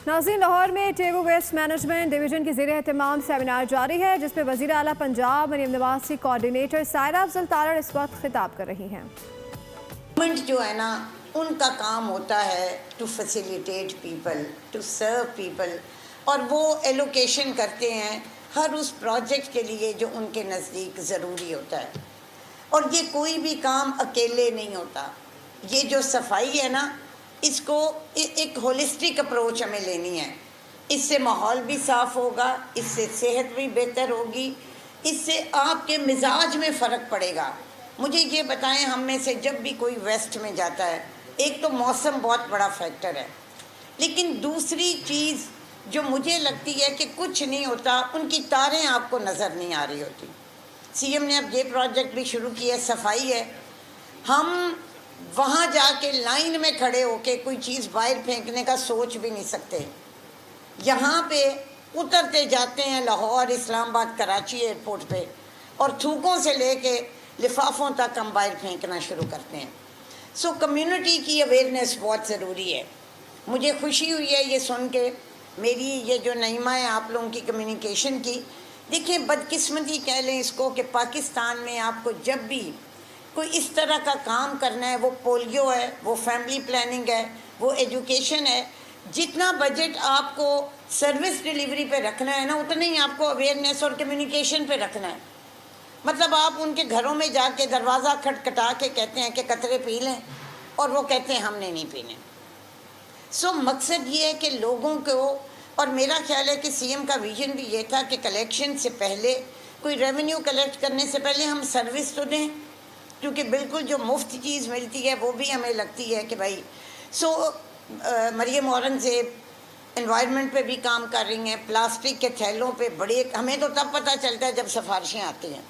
नाज़रीन, लाहौर में taboo waste management division की ज़ेर एहतमाम सेमिनार जारी है, जिसमें वज़ीर आला पंजाब मरीम नवाज़ की कोऑर्डिनेटर सायरा अफजल तारड़ इस वक्त खिताब कर रही हैं। गवर्नमेंट जो है ना, उनका काम होता है to facilitate people, to serve people, और वो एलोकेशन करते हैं हर उस प्रोजेक्ट के लिए जो उनके नज़दीक ज़रूरी होता है। और ये कोई भी काम अकेले नहीं होता। ये जो सफाई है ना, इसको एक होलिस्टिक अप्रोच हमें लेनी है। इससे माहौल भी साफ़ होगा, इससे सेहत भी बेहतर होगी, इससे आपके मिजाज में फ़र्क पड़ेगा। मुझे ये बताएं, हम में से जब भी कोई वेस्ट में जाता है, एक तो मौसम बहुत बड़ा फैक्टर है, लेकिन दूसरी चीज़ जो मुझे लगती है कि कुछ नहीं होता, उनकी तारें आपको नज़र नहीं आ रही होती। सीएम ने अब ये प्रोजेक्ट भी शुरू किया, सफाई है। हम वहाँ जाके लाइन में खड़े होके कोई चीज़ बाहर फेंकने का सोच भी नहीं सकते। यहाँ पे उतरते जाते हैं लाहौर, इस्लामाबाद, कराची एयरपोर्ट पे, और थूकों से लेके लिफाफों तक हम बाहर फेंकना शुरू करते हैं। सो कम्युनिटी की अवेयरनेस बहुत ज़रूरी है। मुझे खुशी हुई है ये सुन के, मेरी ये जो नईमा है आप लोगों की कम्युनिकेशन की। देखिए, बदकिस्मती कह लें इसको कि पाकिस्तान में आपको जब भी कोई इस तरह का काम करना है, वो पोलियो है, वो फैमिली प्लानिंग है, वो एजुकेशन है, जितना बजट आपको सर्विस डिलीवरी पे रखना है ना, उतना ही आपको अवेयरनेस और कम्युनिकेशन पे रखना है। मतलब आप उनके घरों में जाके दरवाज़ा खटखटा के कहते हैं कि कतरे पी लें, और वो कहते हैं हमने नहीं पीने। सो मकसद ये है कि लोगों को, और मेरा ख्याल है कि सीएम का विजन भी ये था कि कलेक्शन से पहले, कोई रेवेन्यू कलेक्ट करने से पहले हम सर्विस तो दें, क्योंकि बिल्कुल जो मुफ्त चीज़ मिलती है वो भी हमें लगती है कि भाई। मरियम औरंगज़ेब एनवायरनमेंट पे भी काम कर रही हैं, प्लास्टिक के थैलों पे बड़े, हमें तो तब पता चलता है जब सिफारिशें आती हैं।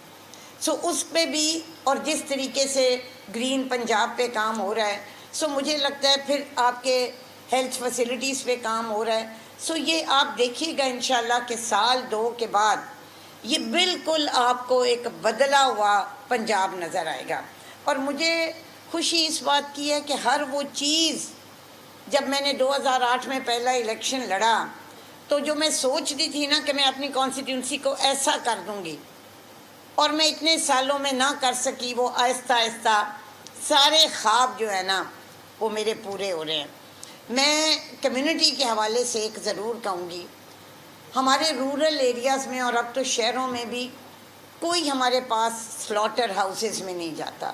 उस पे भी, और जिस तरीके से ग्रीन पंजाब पे काम हो रहा है, मुझे लगता है फिर आपके हेल्थ फैसिलिटीज़ पे काम हो रहा है। ये आप देखिएगा इंशाल्लाह कि साल 2 के बाद ये बिल्कुल आपको एक बदला हुआ पंजाब नज़र आएगा। और मुझे खुशी इस बात की है कि हर वो चीज़, जब मैंने 2008 में पहला इलेक्शन लड़ा, तो जो मैं सोचती थी ना कि मैं अपनी कॉन्स्टिट्यूंसी को ऐसा कर दूंगी, और मैं इतने सालों में ना कर सकी, वो आहिस्ता आहिस्ता सारे ख्वाब जो है ना वो मेरे पूरे हो रहे हैं। मैं कम्युनिटी के हवाले से एक ज़रूर कहूँगी, हमारे रूरल एरियाज़ में और अब तो शहरों में भी कोई हमारे पास स्लॉटर हाउसेस में नहीं जाता।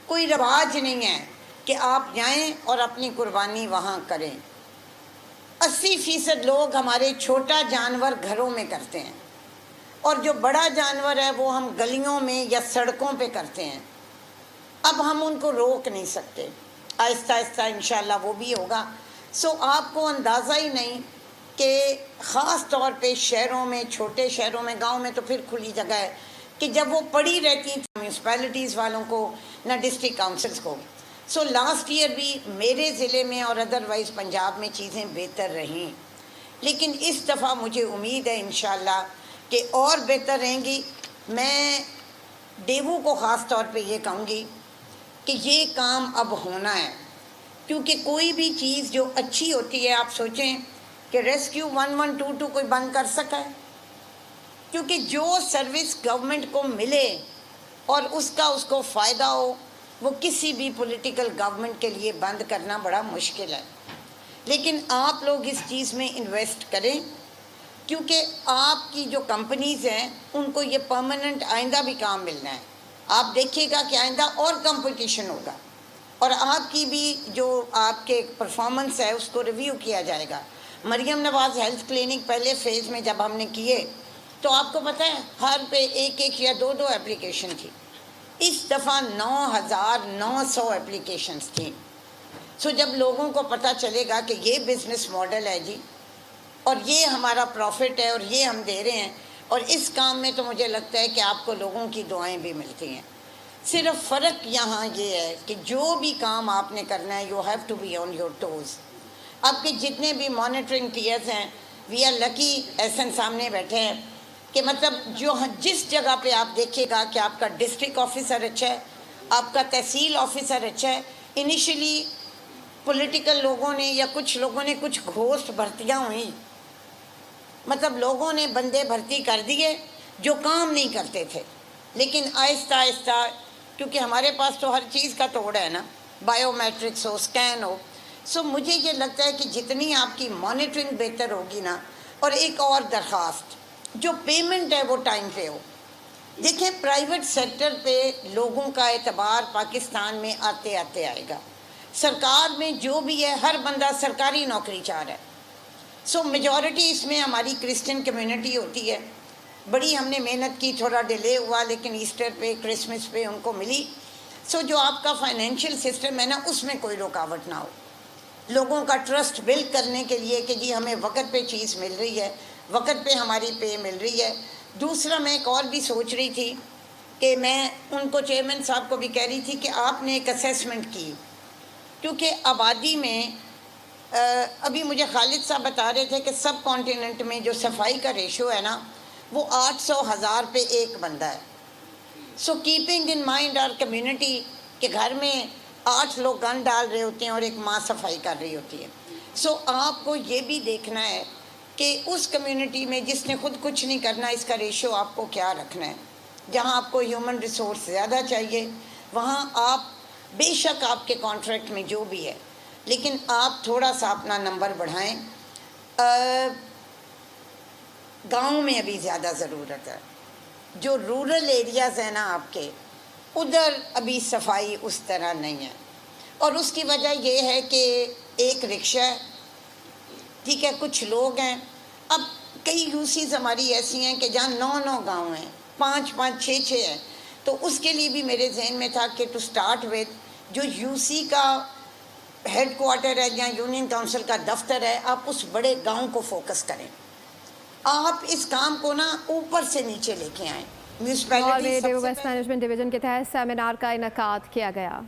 कोई रिवाज नहीं है कि आप जाएं और अपनी कुर्बानी वहाँ करें। 80% लोग हमारे छोटा जानवर घरों में करते हैं, और जो बड़ा जानवर है वो हम गलियों में या सड़कों पे करते हैं। अब हम उनको रोक नहीं सकते, आहिस्ता आहिस्ता इंशाल्लाह वो भी होगा। आपको अंदाज़ा ही नहीं कि ख़ास तौर पे शहरों में, छोटे शहरों में, गांव में तो फिर खुली जगह है, कि जब वो पड़ी रहती थी म्यूनसिपैलिटीज़ वालों को, ना डिस्ट्रिक्ट काउंसिल्स को। लास्ट ईयर भी मेरे ज़िले में और अदरवाइज़ पंजाब में चीज़ें बेहतर रहीं, लेकिन इस दफ़ा मुझे उम्मीद है इंशाल्लाह कि और बेहतर रहेंगी। मैं डेवू को ख़ास तौर पे ये कहूँगी कि ये काम अब होना है, क्योंकि कोई भी चीज़ जो अच्छी होती है, आप सोचें कि रेस्क्यू 1122 कोई बंद कर सका है? क्योंकि जो सर्विस गवर्नमेंट को मिले और उसको फ़ायदा हो, वो किसी भी पॉलिटिकल गवर्नमेंट के लिए बंद करना बड़ा मुश्किल है। लेकिन आप लोग इस चीज़ में इन्वेस्ट करें, क्योंकि आपकी जो कंपनीज़ हैं उनको ये परमानेंट आइंदा भी काम मिलना है। आप देखिएगा कि आइंदा और कंपटीशन होगा, और आपकी भी जो आपके परफॉर्मेंस है उसको रिव्यू किया जाएगा। मरियम नवाज़ हेल्थ क्लिनिक पहले फेज़ में जब हमने किए, तो आपको पता है हर पे 1-1 या 2-2 एप्लीकेशन थी। इस दफ़ा 9,900 एप्लीकेशंस थी। जब लोगों को पता चलेगा कि ये बिज़नेस मॉडल है जी, और ये हमारा प्रॉफिट है, और ये हम दे रहे हैं, और इस काम में तो मुझे लगता है कि आपको लोगों की दुआएं भी मिलती हैं। सिर्फ फ़र्क यहाँ ये है कि जो भी काम आपने करना है, you have to be on your toes. आपके जितने भी मॉनिटरिंग टीयर्स हैं, वी आर लकी, एहसन सामने बैठे हैं, कि मतलब जिस जगह पे आप देखिएगा कि आपका डिस्ट्रिक्ट ऑफिसर अच्छा है, आपका तहसील ऑफिसर अच्छा है, इनिशियली پولیٹیکل لوگوں نے یا کچھ لوگوں نے کچھ گھوسٹ بھرتیاں ہوئیں، مطلب لوگوں نے بندے بھرتی کر دیے جو کام نہیں کرتے تھے، لیکن آہستہ آہستہ کیونکہ ہمارے پاس تو ہر چیز کا توڑ ہے نا، بائیو میٹرکس ہو، اسکین ہو، سو مجھے یہ لگتا ہے کہ جتنی آپ کی مانیٹرنگ بہتر ہوگی نا، اور ایک اور درخواست، جو پیمنٹ ہے وہ ٹائم پہ ہو۔ دیکھیں پرائیویٹ سیکٹر پہ لوگوں کا اعتبار پاکستان میں آتے آتے آئے گا، سرکار میں جو بھی ہے ہر بندہ سرکاری نوکری چاہ رہا ہے، سو میجورٹی اس میں ہماری کرسچن کمیونٹی ہوتی ہے، بڑی ہم نے محنت کی، تھوڑا ڈیلے ہوا لیکن ایسٹر پہ کرسمس پہ ان کو ملی، سو جو آپ کا فائنینشیل سسٹم ہے نا اس میں کوئی رکاوٹ نہ ہو، لوگوں کا ٹرسٹ بلڈ کرنے کے لیے کہ جی ہمیں وقت پہ چیز مل رہی ہے، وقت پہ ہماری پے مل رہی ہے۔ دوسرا میں ایک اور بھی سوچ رہی تھی کہ میں ان کو چیئرمین صاحب کو بھی کہہ رہی تھی کہ آپ نے ایک اسیسمنٹ کی، کیونکہ آبادی میں ابھی مجھے خالد صاحب بتا رہے تھے کہ سب کانٹیننٹ میں جو صفائی کا ریشو ہے نا وہ 800,000 پہ ایک بندہ ہے، so keeping in mind our community کہ گھر میں 8 لوگ گن ڈال رہے ہوتے ہیں اور ایک ماں صفائی کر رہی ہوتی ہے، سو آپ کو یہ بھی دیکھنا ہے کہ اس کمیونٹی میں جس نے خود کچھ نہیں کرنا اس کا ریشو آپ کو کیا رکھنا ہے، جہاں آپ کو ہیومن ریسورس زیادہ چاہیے وہاں آپ بے شک آپ کے کانٹریکٹ میں جو بھی ہے لیکن آپ تھوڑا سا اپنا نمبر بڑھائیں۔ گاؤں میں ابھی زیادہ ضرورت ہے، جو رورل ایریاز ہیں نا آپ کے ادھر ابھی صفائی اس طرح نہیں ہے، اور اس کی وجہ یہ ہے کہ ایک رکشہ ہے، ٹھیک ہے، کچھ لوگ ہیں، اب کئی یوسیز ہماری ایسی ہیں کہ جہاں 9 گاؤں ہیں، 5 6 ہیں، تو اس کے لیے بھی میرے ذہن میں تھا کہ ٹو سٹارٹ وتھ جو یوسی کا ہیڈ کوارٹر ہے یا یونین کونسل کا دفتر ہے آپ اس بڑے گاؤں کو فوکس کریں، آپ اس کام کو نا اوپر سے نیچے لے کے آئیں، لاہور میں میونسپیلٹی دیو ویسٹ مینجمنٹ ڈویژن کے تحت سیمینار کا انعقاد کیا گیا۔